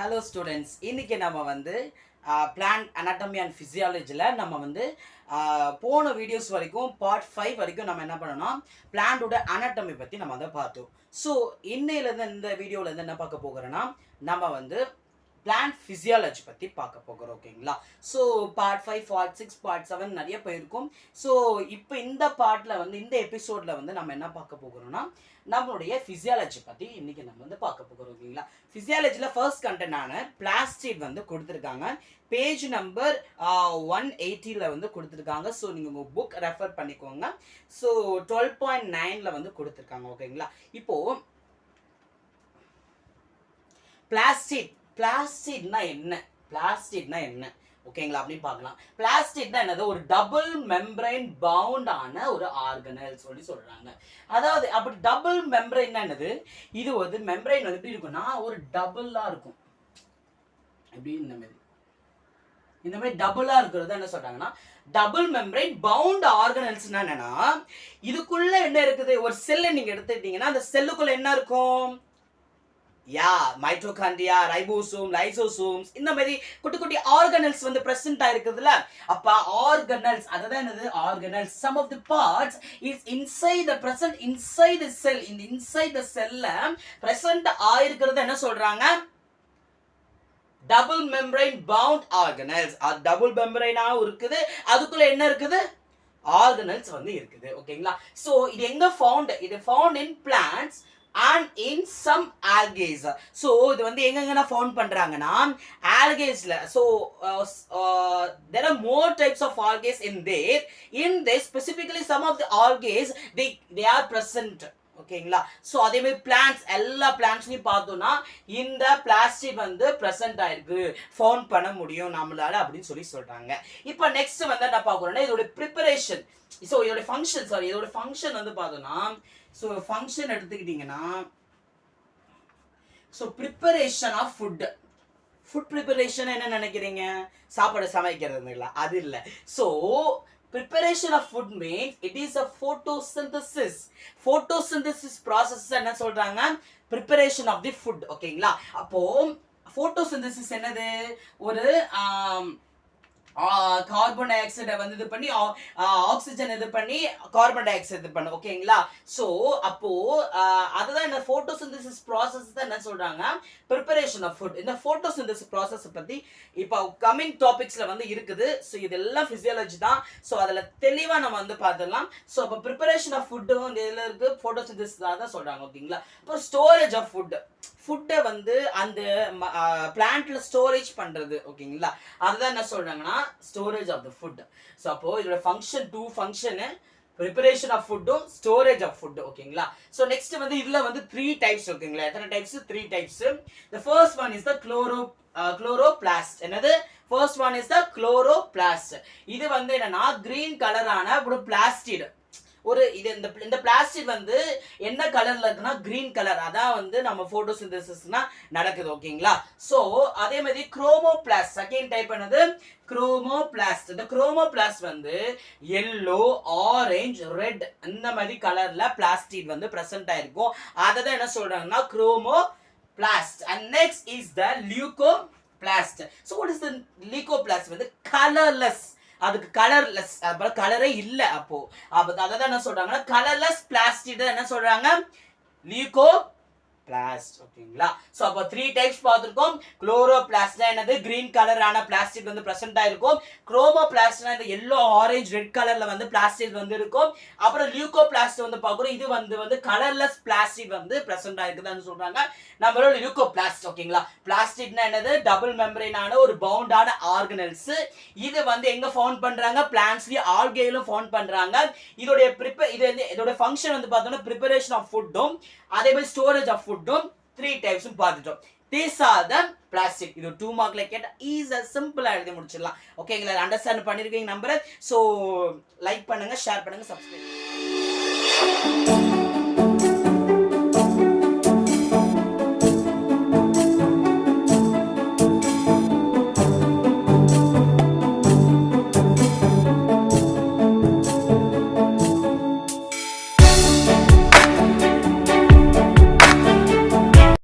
Hello students, இன்றைக்கி நம்ம வந்து பிளான்ட் அனாட்டமி அண்ட் ஃபிசியாலஜியில் நம்ம வந்து போன வீடியோஸ் வரைக்கும் பார்ட் 5 வரைக்கும் நம்ம என்ன பண்ணோம்னா பிளான்ட்டோட அனாட்டமி பற்றி நம்ம வந்து பார்த்தோம். ஸோ இன்னையிலேருந்து இந்த வீடியோவிலேருந்து என்ன பார்க்க போகிறோன்னா நம்ம வந்து பிளான்ட் ஃபிசியாலஜி பற்றி பார்க்க போகிறோம். ஓகேங்களா? ஸோ பார்ட் 5, பார்ட் 6, பார்ட் 7 நிறைய போயிருக்கும். ஸோ இப்போ இந்த பார்ட்டில் வந்து இந்த எபிசோடில் வந்து நம்ம என்ன பார்க்க போகிறோம்னா நம்மளுடைய ஃபிசியாலஜி பற்றி இன்றைக்கி நம்ம வந்து பார்க்க போகிறோம். ஓகேங்களா? ஃபிசியாலஜியில் ஃபர்ஸ்ட் கண்டென்ட்டான பிளாஸ்டிட் வந்து கொடுத்துருக்காங்க. பேஜ் நம்பர் 180 வந்து கொடுத்துருக்காங்க. ஸோ நீங்கள் உங்கள் புக் ரெஃபர் பண்ணிக்கோங்க. ஸோ 12.9 வந்து கொடுத்துருக்காங்க. ஓகேங்களா? இப்போது பிளாஸ்டிட்னா என்ன ஓகேங்களா அப்படின்னு பார்க்கலாம். பிளாஸ்டிட்னா என்னது? ஒரு டபுள் மெம்பரைன் பவுண்டான ஒரு ஆர்கனல் சொல்றாங்க. அதாவது அப்படி டபுள் மெம்பரைன் என்னது? இது வந்து மெம்பரைன் வந்து எப்படி இருக்கும்னா ஒரு டபுளா இருக்கும். எப்படி இந்த மாதிரி டபுளா இருக்கிறது என்ன சொல்றாங்கன்னா டபுள் மெம்பரைன் பவுண்ட் ஆர்கனல்ஸ்னா என்னன்னா இதுக்குள்ள என்ன இருக்குது? ஒரு செல்லை நீங்க எடுத்துக்கிட்டீங்கன்னா அந்த செல்லுக்குள்ள என்ன இருக்கும்? மைட்டோகாண்ட்ரியா, ரைபோசோம், லைசோசோம்ஸ், இந்த மாதிரி குட்டி குட்டி ஆர்கனல்ஸ் வந்து பிரசன்ட் ஆயிருக்குதுல. அப்ப ஆர்கனல்ஸ் அதுதான் என்னது? Organelles. Some of the parts is inside the present inside the cell. இந்த இன்சைட் தி செல்ல பிரசன்ட் ஆயிருக்கிறது என்ன சொல்றாங்க? Double membrane bound organelles. அது டபுள் மெம்பரைனா இருக்குது, அதுக்குள்ள என்ன இருக்குது? ஆர்கனல்ஸ் வந்து இருக்குது. ஓகேங்களா? சோ இது எங்க ஃபவுண்ட்? இது found in plants and in some algae. So இது வந்து எங்கெங்கன்னா ஃபவுண்ட் பண்றாங்கன்னா algaesல. So there are more types of algae in there specifically some of the algae they are present. ஓகேங்களா? ஸோ அதே மாதிரி பிளான்ட்ஸ் எல்லா பிளான்ட்ஸ்லையும் பார்த்தோம்னா இந்த பிளாஸ்டிக் வந்து ப்ரெசென்ட் ஆயிருக்கு, ஃபவுண்ட் பண்ண முடியும் நம்மளால அப்படின்னு சொல்றாங்க. இப்போ நெக்ஸ்ட் வந்து என்ன பார்க்கணும்னா இதோட ப்ரிப்பரேஷன். ஸோ இதோட ஃபங்க்ஷன் வந்து பார்த்தோம்னா ஸோ ஃபங்க்ஷன் எடுத்துக்கிட்டிங்கன்னா so preparation of food preparation என்ன நினைக்கிறீங்க? சாப்பாடு சமைக்கிறதுங்களா? அது இல்லை. So preparation of food means it is a photosynthesis process என்ன சொல்றாங்க? preparation of the food. ஓகேங்களா? அப்போ photosynthesis என்னது? ஒரு கார்பன் டை ஆக்சைடை வந்து இது பண்ணி ஆக்சிஜன் இது பண்ணி கார்பன் டை ஆக்சைடு இது பண்ணு. ஓகேங்களா? ஸோ அப்போ அதுதான் இந்த ஃபோட்டோசிந்தசிஸ் ப்ராசஸ் தான் என்ன சொல்றாங்க? Preparation of food. இந்த ஃபோட்டோசிந்தசிஸ் ப்ராசஸ் பத்தி இப்போ கமிங் டாபிக்ஸ்ல வந்து இருக்குது. ஸோ இதெல்லாம் ஃபிசியாலஜி தான். ஸோ அதில் தெளிவாக நம்ம வந்து பார்த்துடலாம். ஸோ அப்போ ப்ரிப்பரேஷன் ஆஃப் ஃபுட்டு வந்து எதில் இருக்கு? ஃபோட்டோசிந்தசிஸ் தான் சொல்றாங்க. ஓகேங்களா? இப்போ ஸ்டோரேஜ் ஆஃப் ஃபுட்டை வந்து அந்த பிளான்ட்ல ஸ்டோரேஜ் பண்றது. ஓகேங்களா? அதுதான் என்ன சொல்றாங்கன்னா storage of the food. So அப்போ இதோட ஃபங்க்ஷன் 2 ஃபங்க்ஷனு ப்ரிப்பரேஷன் ஆஃப் ஃபுட்டும் ஸ்டோரேஜ் ஆஃப் ஃபுட். ஓகேங்களா? ஸோ நெக்ஸ்ட் வந்து இதுல வந்து 3 டைப்ஸ். ஓகேங்களா? எத்தனை types? 3 types. The first one is the chloroplast. என்னது? First one is the chloroplast. இது வந்து என்னன்னா கிரீன் கலரான ஒரு பிளாஸ்டிட். ஒரு இது இந்த பிளாஸ்டிக் வந்து என்ன கலர்ல இருக்குன்னா கிரீன் கலர். அதான் வந்து நம்ம போட்டோசிந்தசிஸ்னா நடக்குது. ஓகேங்களா? சோ அதே மாதிரி குரோமோபிளாஸ்ட் செகண்ட் டைப் என்னது? குரோமோபிளாஸ்ட். இந்த குரோமோபிளாஸ்ட் வந்து yellow, orange, red இந்த மாதிரி கலர்ல பிளாஸ்டிக் வந்து பிரசன்ட் ஆயிருக்கும். அதை தான் என்ன சொல்றாங்கன்னா chromoplast. And next is the leucoplast. So what is the leucoplast? வந்து கலர்லெஸ். அதுக்கு கலர்லெஸ், அப்புறம் கலரே இல்லை. அப்போ அதான் என்ன சொல்றாங்கன்னா கலர்லெஸ் பிளாஸ்டிக் என்ன சொல்றாங்க? லியூகோபிளாஸ்ட். ஓகேங்களா? சோ அப்போ 3 டைப்ஸ் பார்த்திருக்கோம். குளோரோபிளாஸ்ட்னா என்னது? கிரீன் கலரான பிளாஸ்டிக் வந்து பிரசன்ட் ஆயிருக்கும். குரோமோபிளாஸ்ட்னா இந்த yellow, orange, red கலர்ல வந்து பிளாஸ்டிக் வந்து இருக்கும். அப்புறம் லியூகோபிளாஸ்ட் வந்து பார்க்குறோம். இது வந்து கலர்லெஸ் பிளாஸ்டிக் வந்து பிரசன்ட் ஆயிருக்குதுன்னு சொல்றாங்க. நம்மளோட லியூகோபிளாஸ்ட். ஓகேங்களா? பிளாஸ்டிக்னா என்னது? டபுள் மெம்பரைனான ஒரு பவுண்டான ஆர்கனல்ஸ். இது வந்து எங்க ஃபவுண்ட் பண்றாங்க? பிளான்ட்ஸ்லயும் ஆல்கேயிலும் ஃபவுண்ட் பண்றாங்க. இதோட ஃபங்க்ஷன் வந்து பார்த்தோம்னா ப்ரிப்பரேஷன் ஆஃப் ஃபுட்டும் அதே மாதிரி ஸ்டோரேஜ் ஆஃப் ஃபுட்டும் 3 டைப்ஸும் பார்த்துட்டோம். These are the plastic. இது 2 மார்க்ல கேட்டா ஈஸியா சிம்பிளா எழுதி முடிச்சிடலாம். ஓகேங்களா? அண்டர்ஸ்டாண்ட் பண்ணிருக்கீங்க நம்புறேன். சோ லைக் பண்ணுங்க, ஷேர் பண்ணுங்க, சப்ஸ்கிரைப்